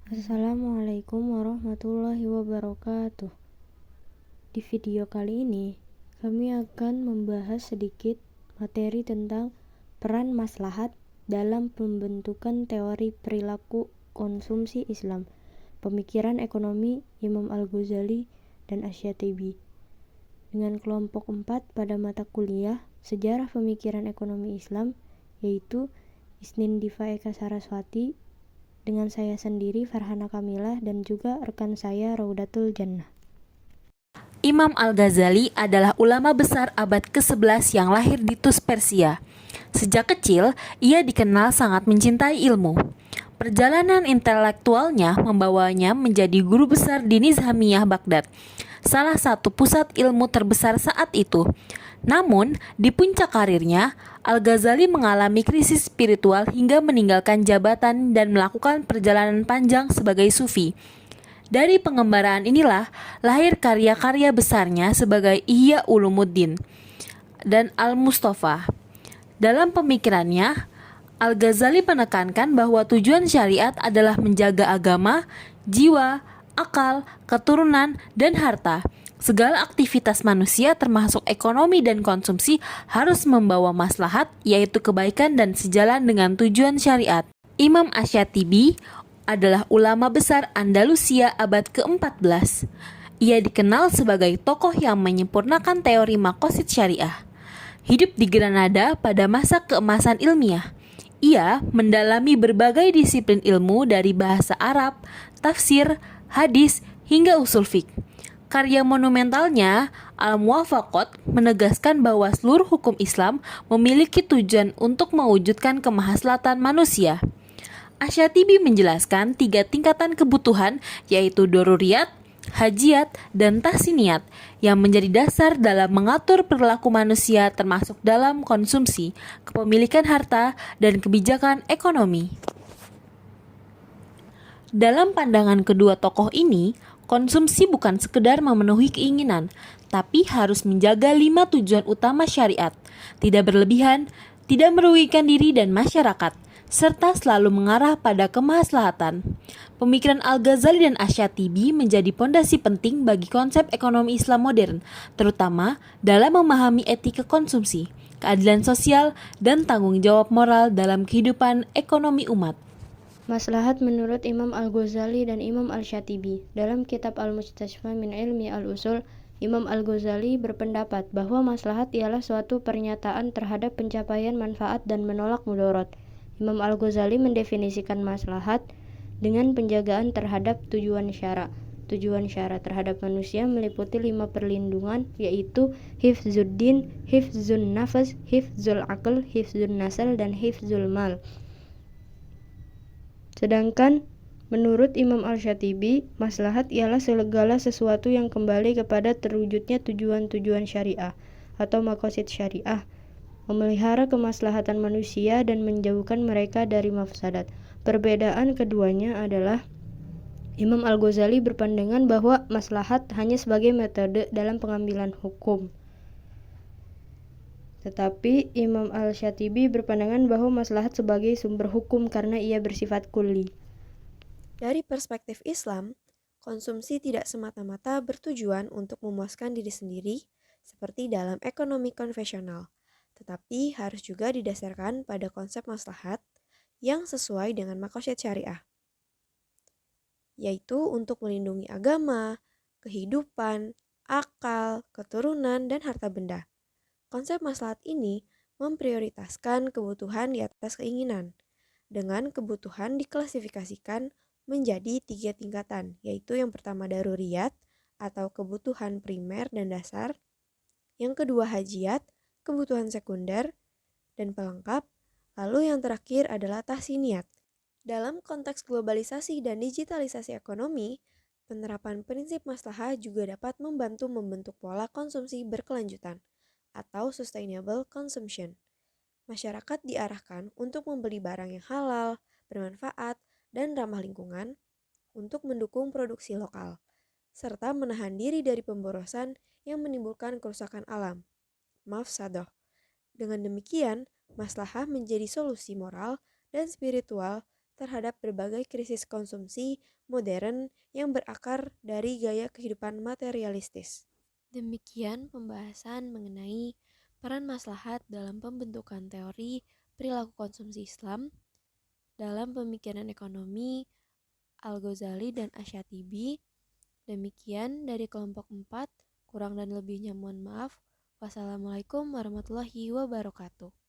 Assalamualaikum warahmatullahi wabarakatuh. Di video kali ini, kami akan membahas sedikit materi tentang peran maslahat dalam pembentukan teori perilaku konsumsi Islam, pemikiran ekonomi Imam Al-Ghazali dan Asy-Syatibi. Dengan kelompok 4 pada mata kuliah Sejarah Pemikiran Ekonomi Islam, yaitu Isnin Diva Eka Saraswati, dengan saya sendiri Farhana Kamilah dan juga rekan saya Raudatul Jannah. Imam Al-Ghazali adalah ulama besar abad ke-11 yang lahir di Tus, Persia. Sejak kecil, ia dikenal sangat mencintai ilmu. Perjalanan intelektualnya membawanya menjadi guru besar di Nizamiyah Baghdad, salah satu pusat ilmu terbesar saat itu. Namun, di puncak karirnya, Al-Ghazali mengalami krisis spiritual hingga meninggalkan jabatan dan melakukan perjalanan panjang sebagai sufi. Dari pengembaraan inilah lahir karya-karya besarnya sebagai Ihya Ulumuddin dan Al-Mustafa. Dalam pemikirannya, Al-Ghazali menekankan bahwa tujuan syariat adalah menjaga agama, jiwa, akal, keturunan, dan harta. Segala aktivitas manusia termasuk ekonomi dan konsumsi harus membawa maslahat, yaitu kebaikan dan sejalan dengan tujuan syariat. Imam Asy-Syatibi adalah ulama besar Andalusia abad ke-14. Ia dikenal sebagai tokoh yang menyempurnakan teori maqasid syariah. Hidup di Granada pada masa keemasan ilmiah. Ia mendalami berbagai disiplin ilmu dari bahasa Arab, tafsir, hadis, hingga usul fiqh. Karya monumentalnya, Al-Muwafaqat, menegaskan bahwa seluruh hukum Islam memiliki tujuan untuk mewujudkan kemaslahatan manusia. Asy-Syatibi menjelaskan 3 tingkatan kebutuhan, yaitu doruriyat, hajiyat, dan tahsiniyat, yang menjadi dasar dalam mengatur perilaku manusia termasuk dalam konsumsi, kepemilikan harta, dan kebijakan ekonomi. Dalam pandangan kedua tokoh ini, konsumsi bukan sekedar memenuhi keinginan, tapi harus menjaga 5 tujuan utama syariat, tidak berlebihan, tidak merugikan diri dan masyarakat, serta selalu mengarah pada kemaslahatan. Pemikiran Al-Ghazali dan Asy-Syatibi menjadi pondasi penting bagi konsep ekonomi Islam modern, terutama dalam memahami etika konsumsi, keadilan sosial, dan tanggung jawab moral dalam kehidupan ekonomi umat. Maslahat menurut Imam Al-Ghazali dan Imam Al-Syatibi. Dalam kitab Al-Mustashfa min Ilmi Al-Usul, Imam Al-Ghazali berpendapat bahwa maslahat ialah suatu pernyataan terhadap pencapaian manfaat dan menolak mudarat. Imam Al-Ghazali mendefinisikan maslahat dengan penjagaan terhadap tujuan syara. Tujuan syara terhadap manusia meliputi 5 perlindungan, yaitu hifzuddin, hifzun nafas, hifzul aql, hifzun nasal, dan hifzul mal. Sedangkan menurut Imam Al-Syatibi, maslahat ialah segala sesuatu yang kembali kepada terwujudnya tujuan-tujuan syariah atau maqasid syariah, memelihara kemaslahatan manusia dan menjauhkan mereka dari mafsadat. Perbedaan keduanya adalah Imam Al-Ghazali berpandangan bahwa maslahat hanya sebagai metode dalam pengambilan hukum. Tetapi Imam Al-Syatibi berpandangan bahwa maslahat sebagai sumber hukum karena ia bersifat kulli. Dari perspektif Islam, konsumsi tidak semata-mata bertujuan untuk memuaskan diri sendiri seperti dalam ekonomi konvensional, tetapi harus juga didasarkan pada konsep maslahat yang sesuai dengan maqasid syariah, yaitu untuk melindungi agama, kehidupan, akal, keturunan, dan harta benda. Konsep maslahat ini memprioritaskan kebutuhan di atas keinginan, dengan kebutuhan diklasifikasikan menjadi 3 tingkatan, yaitu yang pertama daruriyat atau kebutuhan primer dan dasar, yang kedua hajiyat, kebutuhan sekunder dan pelengkap, lalu yang terakhir adalah tahsiniyat. Dalam konteks globalisasi dan digitalisasi ekonomi, penerapan prinsip maslahah juga dapat membantu membentuk pola konsumsi berkelanjutan atau sustainable consumption. Masyarakat diarahkan untuk membeli barang yang halal, bermanfaat, dan ramah lingkungan untuk mendukung produksi lokal, serta menahan diri dari pemborosan yang menimbulkan kerusakan alam. Mafsadah. Dengan demikian, maslahah menjadi solusi moral dan spiritual terhadap berbagai krisis konsumsi modern yang berakar dari gaya kehidupan materialistis. Demikian pembahasan mengenai peran maslahat dalam pembentukan teori perilaku konsumsi Islam dalam pemikiran ekonomi Al-Ghazali dan Asyatibi. Demikian dari kelompok 4, kurang dan lebihnya mohon maaf. Wassalamualaikum warahmatullahi wabarakatuh.